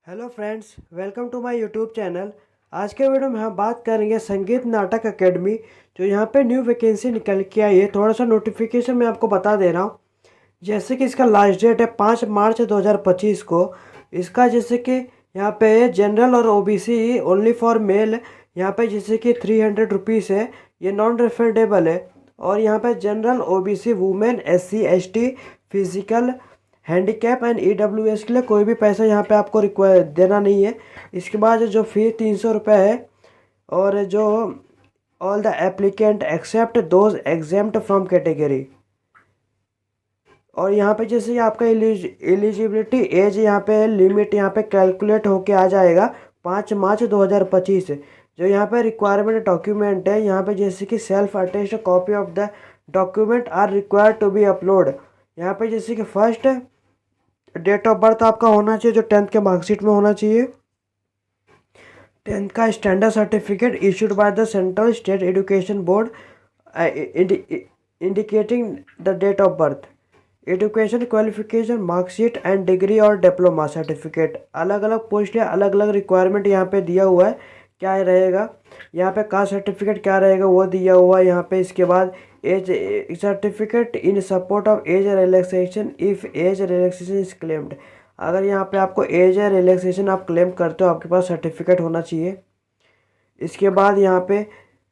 Hello friends, welcome to my YouTube channel. आज के video में हम बात करेंगे संगीत नाटक एकेडमी। जो यहाँ पे न्यू वैकेंसी निकल के आई है, थोड़ा सा नोटिफिकेशन मैं आपको बता दे रहा हूँ। जैसे कि इसका लास्ट डेट है 5 मार्च 2025 को। इसका जैसे कि यहाँ पे जनरल और ओबीसी ओनली फॉर मेल, यहाँ पे जैसे कि 300 रुपीज़ है, ये नॉन रिफंडेबल है। और यहाँ पे general OBC women SC ST physical handicap and EWS के लिए कोई भी पैसा यहाँ पे आपको रिक्वायर देना नहीं है। इसके बाद जो फी 300 रुपये है। और जो all the applicant except those exempt from category. और यहाँ पे जैसे आपका एलिजिबिलिटी एज यहाँ पे लिमिट यहाँ पे कैलकुलेट होके आ जाएगा 5 मार्च 2025। जो यहाँ पे रिक्वायरमेंट डॉक्यूमेंट है, यहाँ पे जैसे कि self attest copy of the document are required to be upload. यहाँ पे जैसे कि फर्स्ट डेट ऑफ बर्थ आपका होना चाहिए जो 10th के मार्कशीट में होना चाहिए। 10th का standard certificate issued by the central state education board indicating the date of birth. Education qualification marksheet and degree और डिप्लोमा सर्टिफिकेट। अलग अलग पोस्ट है, अलग अलग रिक्वायरमेंट यहाँ पे दिया हुआ है क्या रहेगा। यहाँ पे कास्ट सर्टिफिकेट क्या रहेगा वो दिया हुआ है यहाँ पे। इसके बाद age certificate in support of age relaxation if age relaxation is claimed. अगर यहाँ पे आपको एज रिलैक्सेशन आप क्लेम करते हो, आपके पास सर्टिफिकेट होना चाहिए। इसके बाद यहाँ पे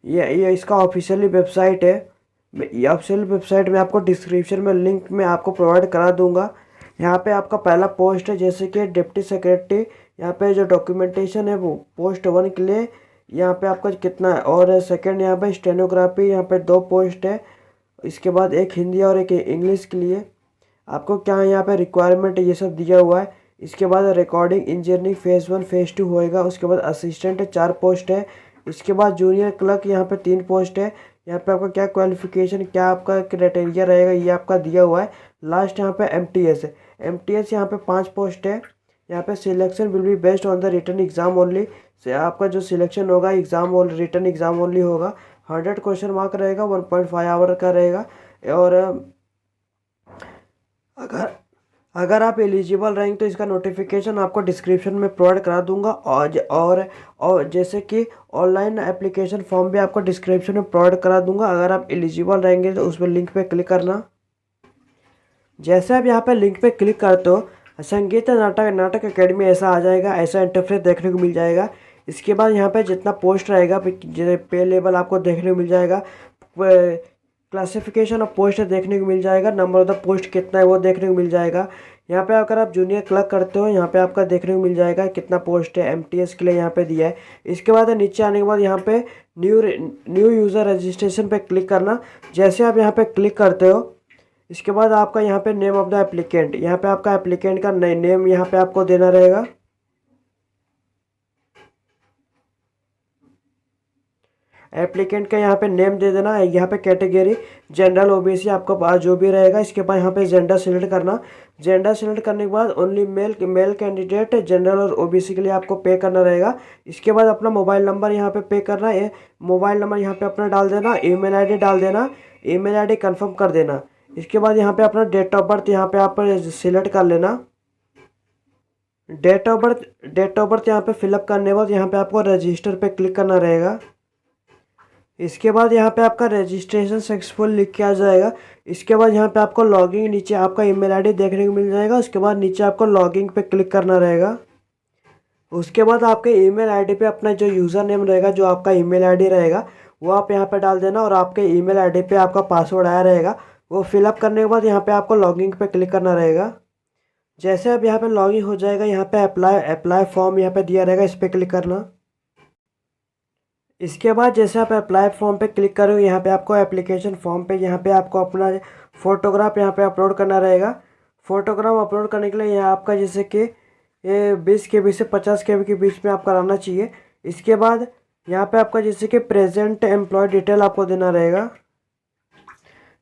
ये इसका ऑफिशियली वेबसाइट है। ये ऑफिशियल वेबसाइट में आपको डिस्क्रिप्शन में लिंक में आपको प्रोवाइड करा दूंगा। यहाँ पे आपका पहला पोस्ट है जैसे कि डिप्टी सेक्रेटरी। यहाँ पे जो डॉक्यूमेंटेशन है वो पोस्ट 1 के लिए यहाँ पे आपका कितना है। और सेकंड यहाँ पे स्टेनोग्राफी, यहाँ पे 2 पोस्ट है। इसके बाद एक हिंदी और एक इंग्लिश के लिए आपको क्या यहाँ पे रिक्वायरमेंट है ये सब दिया हुआ है। इसके बाद रिकॉर्डिंग इंजीनियरिंग फेज़ 1 फेज़ 2 होएगा। उसके बाद असिस्टेंट 4 पोस्ट है। इसके बाद जूनियर क्लर्क यहाँ पे 3 पोस्ट है। यहाँ पे आपका क्या क्वालिफिकेशन क्या आपका क्राइटेरिया रहेगा ये आपका दिया हुआ है। लास्ट यहाँ पे MTS है। MTS यहाँ पे 5 पोस्ट है। यहाँ पे selection will be based on the written exam only. से आपका जो सिलेक्शन होगा एग्जाम और रिटन एग्जाम ओनली होगा। 100 क्वेश्चन मार्क रहेगा, 1.5 आवर का रहेगा। और अगर अगर आप एलिजिबल रहेंगे तो इसका नोटिफिकेशन आपको डिस्क्रिप्शन में प्रोवाइड करा दूंगा। और जैसे कि ऑनलाइन एप्लीकेशन फॉर्म भी आपको डिस्क्रिप्शन में प्रोवाइड करा दूंगा। अगर आप एलिजिबल रहेंगे तो उसमें लिंक पे क्लिक करना। जैसे आप यहाँ पे लिंक पे क्लिक करते हो, संगीत नाटक एकेडमी ऐसा आ जाएगा, ऐसा इंटरफेस देखने को मिल जाएगा। इसके बाद यहाँ पे जितना पोस्ट रहेगा पे लेवल आपको देखने को मिल जाएगा। क्लासिफिकेशन ऑफ पोस्ट देखने को मिल जाएगा। नंबर ऑफ द पोस्ट कितना है वो देखने को मिल जाएगा। यहाँ पे अगर आप जूनियर क्लर्क करते हो यहाँ पे आपका देखने को मिल जाएगा कितना पोस्ट है। MTS के लिए यहाँ पे दिया है। इसके बाद नीचे आने के बाद यहाँ पे न्यू यूज़र रजिस्ट्रेशन पे क्लिक करना। जैसे आप यहाँ पे क्लिक करते हो इसके बाद आपका यहाँ पे नेम ऑफ द एप्लीकेंट, यहाँ पे आपका एप्लीकेंट का नेम यहाँ पे आपको देना रहेगा। एप्लीकेंट का यहाँ पे नेम दे देना है। यहाँ पे कैटेगरी जनरल OBC आपका पास जो भी रहेगा। इसके बाद यहाँ पे जेंडर सिलेक्ट करना। जेंडर सिलेक्ट करने के बाद ओनली मेल कैंडिडेट जनरल और OBC के लिए आपको पे करना रहेगा। इसके बाद अपना मोबाइल नंबर यहाँ पे करना है। मोबाइल नंबर यहाँ पे अपना डाल देना, ईमेल आईडी डाल देना, ईमेल आईडी कंफर्म कर देना। इसके बाद यहाँ पे अपना डेट ऑफ बर्थ यहाँ पे आप सिलेक्ट कर लेना। डेट ऑफ बर्थ यहाँ पे फिलअप करने के बाद यहाँ पे आपको रजिस्टर पे क्लिक करना रहेगा। इसके बाद यहाँ पे आपका रजिस्ट्रेशन सक्सेसफुल लिख के आ जाएगा। इसके बाद यहाँ पे आपको लॉगिंग नीचे आपका ईमेल आईडी देखने को मिल जाएगा। उसके बाद नीचे आपको लॉगिंग पे क्लिक करना रहेगा। उसके बाद आपके ईमेल आईडी पे अपना जो यूज़र नेम रहेगा, जो आपका ईमेल आईडी रहेगा वो आप यहाँ पे डाल देना। और आपके ईमेल आईडी पे आपका पासवर्ड आया रहेगा, वो फिलअप करने के बाद यहाँ पे आपको लॉगिंग पे क्लिक करना रहेगा। जैसे अब यहाँ पे लॉगिन हो जाएगा, यहाँ पे अप्लाई फॉर्म यहाँ पे दिया रहेगा, इस पर क्लिक करना। इसके बाद जैसे आप अप्लाई फॉर्म पे क्लिक करोगे यहाँ पे आपको एप्लीकेशन फॉर्म पे यहाँ पे आपको अपना फ़ोटोग्राफ यहाँ पे अपलोड करना रहेगा। फ़ोटोग्राफ अपलोड करने के लिए यहाँ आपका जैसे कि ये 20 KB से 50 KB के बीच में आपका रहना चाहिए। इसके बाद यहाँ पे आपका जैसे कि प्रेजेंट एम्प्लॉय डिटेल आपको देना रहेगा।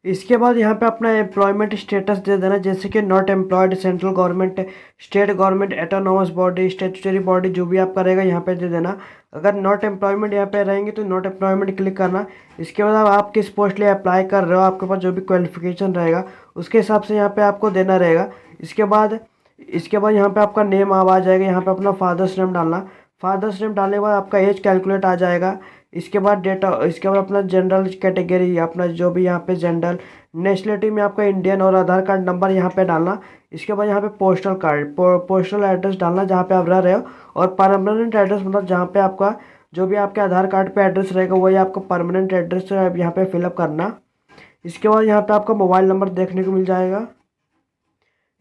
इसके बाद यहाँ पे अपना एम्प्लॉयमेंट स्टेटस दे देना, जैसे कि not employed, central government, state government, autonomous body, statutory body जो भी आपका रहेगा यहाँ पे दे देना। अगर नॉट एम्प्लॉयमेंट यहाँ पे रहेंगे तो नॉट एम्प्लॉयमेंट क्लिक करना। इसके बाद आप किस पोस्ट लिए अप्लाई कर रहे हो, आपके पास जो भी क्वालिफिकेशन रहेगा उसके हिसाब से यहाँ पे आपको देना रहेगा। इसके बाद इसके बाद यहाँ पे आपका नेम आ जाएगा, यहाँ पे अपना फादर्स नेम डालना। फादर्स नेम डालने के बाद आपका एज कैलकुलेट आ जाएगा। इसके बाद डेटा, इसके बाद अपना जनरल कैटेगरी, अपना जो भी यहाँ पे जनरल, नेशनलिटी में आपका इंडियन और आधार कार्ड नंबर यहाँ पे डालना। इसके बाद यहाँ पे पोस्टल कार्ड, पोस्टल एड्रेस डालना जहाँ पे आप रह रहे हो, और परमानेंट एड्रेस मतलब जहाँ पे आपका जो भी आपके आधार कार्ड पे एड्रेस रहेगा वही आपका परमानेंट एड्रेस यहाँ पे फिलअप करना। इसके बाद यहाँ पे आपका मोबाइल नंबर देखने को मिल जाएगा।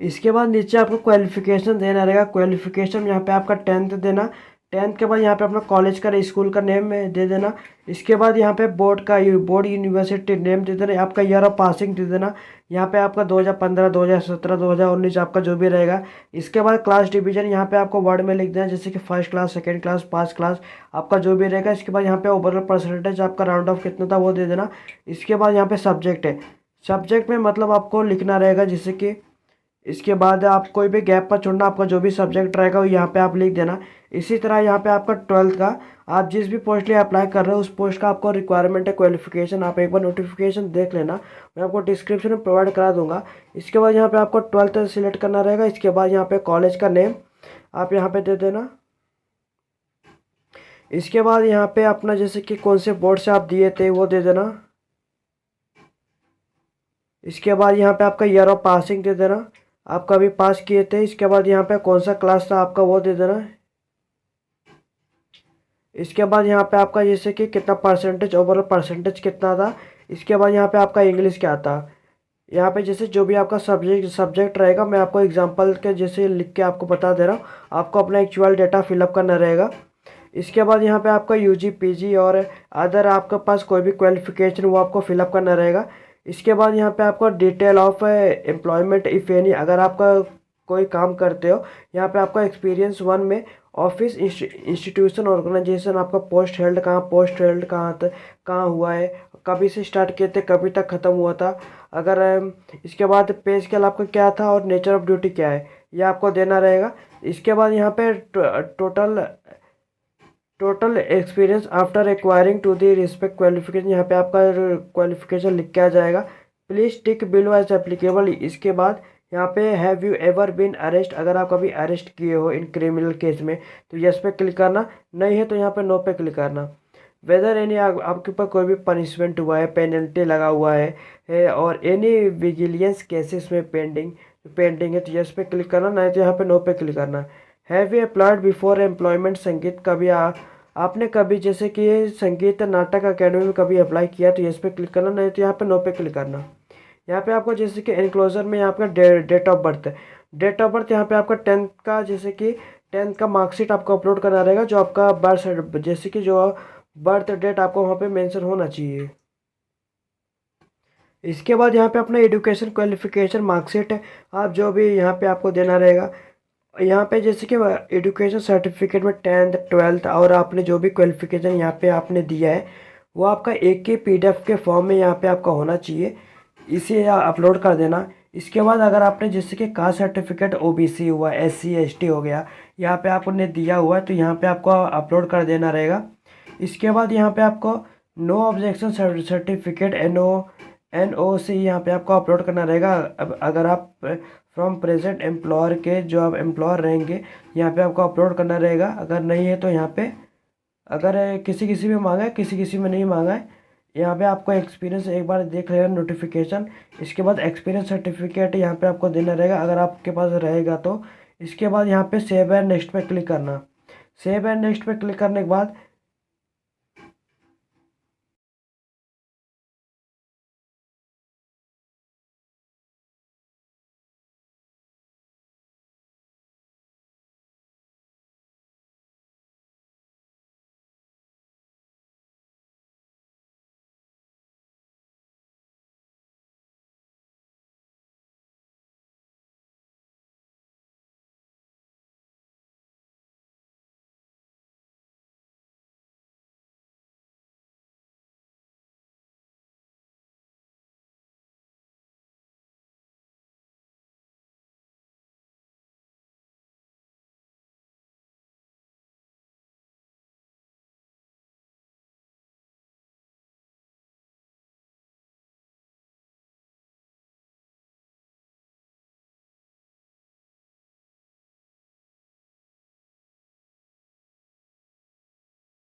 इसके बाद नीचे आपको क्वालिफिकेशन देना रहेगा। क्वालिफिकेशन यहाँ पे आपका 10th देना। 10th के बाद यहाँ पे अपना कॉलेज का स्कूल का नेम दे देना। इसके बाद यहाँ पे बोर्ड यूनिवर्सिटी नेम दे देना। आपका ईयर ऑफ पासिंग दे देना। यहाँ पे आपका 2015, 2017, 2019 आपका जो भी रहेगा। इसके बाद क्लास डिवीजन यहाँ पे आपको वर्ड में लिख देना, जैसे कि फर्स्ट क्लास, सेकेंड क्लास, पास क्लास, आपका जो भी रहेगा। इसके बाद यहाँ पे ओवरऑल परसेंटेज आपका राउंड ऑफ कितना था वो दे देना। इसके बाद यहाँ पे सब्जेक्ट है, सब्जेक्ट में मतलब आपको लिखना रहेगा, जैसे कि इसके बाद आप कोई भी गैप पर छोड़ना, आपका जो भी सब्जेक्ट रहेगा वो यहाँ पे आप लिख देना। इसी तरह यहाँ पे आपका 12th का, आप जिस भी पोस्ट लिए अप्लाई कर रहे हो उस पोस्ट का आपको रिक्वायरमेंट है, क्वालिफिकेशन आप एक बार नोटिफिकेशन देख लेना, मैं आपको डिस्क्रिप्शन में प्रोवाइड करा दूंगा। इसके बाद यहाँ पे आपको 12th सिलेक्ट करना रहेगा। इसके बाद यहाँ पे कॉलेज का नेम आप यहाँ पे दे देना। इसके बाद यहाँ पे अपना जैसे कि कौन से बोर्ड से आप दिए थे वो दे देना। इसके बाद यहाँ पे आपका ईयर ऑफ पासिंग दे देना, आप कभी पास किए थे। इसके बाद यहाँ पे कौन सा क्लास था आपका वो दे देना। इसके बाद यहाँ पे आपका जैसे कि कितना परसेंटेज, ओवरऑल परसेंटेज कितना था। इसके बाद यहाँ पे आपका इंग्लिश क्या था। यहाँ पे जैसे जो भी आपका सब्जेक्ट रहेगा, मैं आपको एग्जांपल के जैसे लिख के आपको बता दे रहा हूँ, आपको अपना एक्चुअल डेटा फिलअप करना रहेगा। इसके बाद यहाँ पे आपका यूजी, पीजी और अदर आपके पास कोई भी क्वालिफिकेशन वो आपको फिलअप करना रहेगा। इसके बाद यहाँ पे आपको detail of employment if any, अगर आपका कोई काम करते हो, यहाँ पे आपका एक्सपीरियंस 1 में ऑफिस, इंस्टीट्यूशन, ऑर्गेनाइजेशन, आपका पोस्ट हेल्ड कहाँ हुआ है, कभी से स्टार्ट किए थे, कभी तक ख़त्म हुआ था। अगर इसके बाद पे स्केल आपका क्या था और नेचर ऑफ ड्यूटी क्या है, ये आपको देना रहेगा। इसके बाद यहाँ पे total experience after acquiring to the respect qualification, यहाँ पे आपका क्वालिफिकेशन लिख के आ जाएगा। Please tick below as applicable. इसके बाद यहाँ पे have you ever been arrest, अगर आप कभी अरेस्ट किए हो इन क्रिमिनल केस में तो यस पे क्लिक करना, नहीं है तो यहाँ पे नो पे क्लिक करना। वेदर एनी, आपके ऊपर कोई भी पनिशमेंट हुआ है, पेनल्टी लगा हुआ है और एनी विजिलेंस केसेस में पेंडिंग है तो यस पे क्लिक करना, नहीं तो यहाँ पे नो पे क्लिक करना। Have you applied before employment संगीत, कभी आपने कभी जैसे कि संगीत नाटक अकेडमी में कभी अप्लाई किया तो इस पे क्लिक करना, नहीं तो यहाँ पे नो पे क्लिक करना। यहाँ पे आपको जैसे कि एनक्लोजर में यहाँ पे डेट ऑफ बर्थ है। डेट ऑफ बर्थ यहाँ पे आपका 10th का, जैसे कि 10th का मार्कशीट आपको अपलोड करना रहेगा, जो आपका बर्थ, जैसे कि जो बर्थ डेट आपको वहाँ पे मेंशन होना चाहिए। इसके बाद यहाँ पे अपना एजुकेशन क्वालिफिकेशन मार्कशीट है, आप जो भी यहाँ पे आपको देना रहेगा। यहाँ पे जैसे कि एजुकेशन सर्टिफिकेट में 10th, 12th और आपने जो भी क्वालिफिकेशन यहाँ पे आपने दिया है वो आपका एक ही PDF के फॉर्म में यहाँ पे आपका होना चाहिए, इसे अपलोड कर देना। इसके बाद अगर आपने जैसे कि कास्ट सर्टिफिकेट OBC हुआ, SC ST हो गया, यहाँ पे आपने दिया हुआ है तो यहाँ पे आपको अपलोड कर देना रहेगा। इसके बाद यहाँ पे आपको नो ऑब्जेक्शन सर्टिफिकेट NOC यहाँ पे आपको अपलोड करना रहेगा। अब अगर आप फ्रॉम प्रेजेंट एम्प्लॉयर के जो आप एम्प्लॉयर रहेंगे यहाँ पे आपको अपलोड करना रहेगा, अगर नहीं है तो यहाँ पे, अगर किसी किसी में मांगा है, किसी किसी में नहीं मांगा है। यहाँ पे आपको एक्सपीरियंस एक बार देख लेगा नोटिफिकेशन। इसके बाद एक्सपीरियंस सर्टिफिकेट यहाँ पे आपको देना रहेगा अगर आपके पास रहेगा तो। इसके बाद यहाँ पे सेव एंड नेक्स्ट पे क्लिक करना। सेव एंड नेक्स्ट पे क्लिक करने के बाद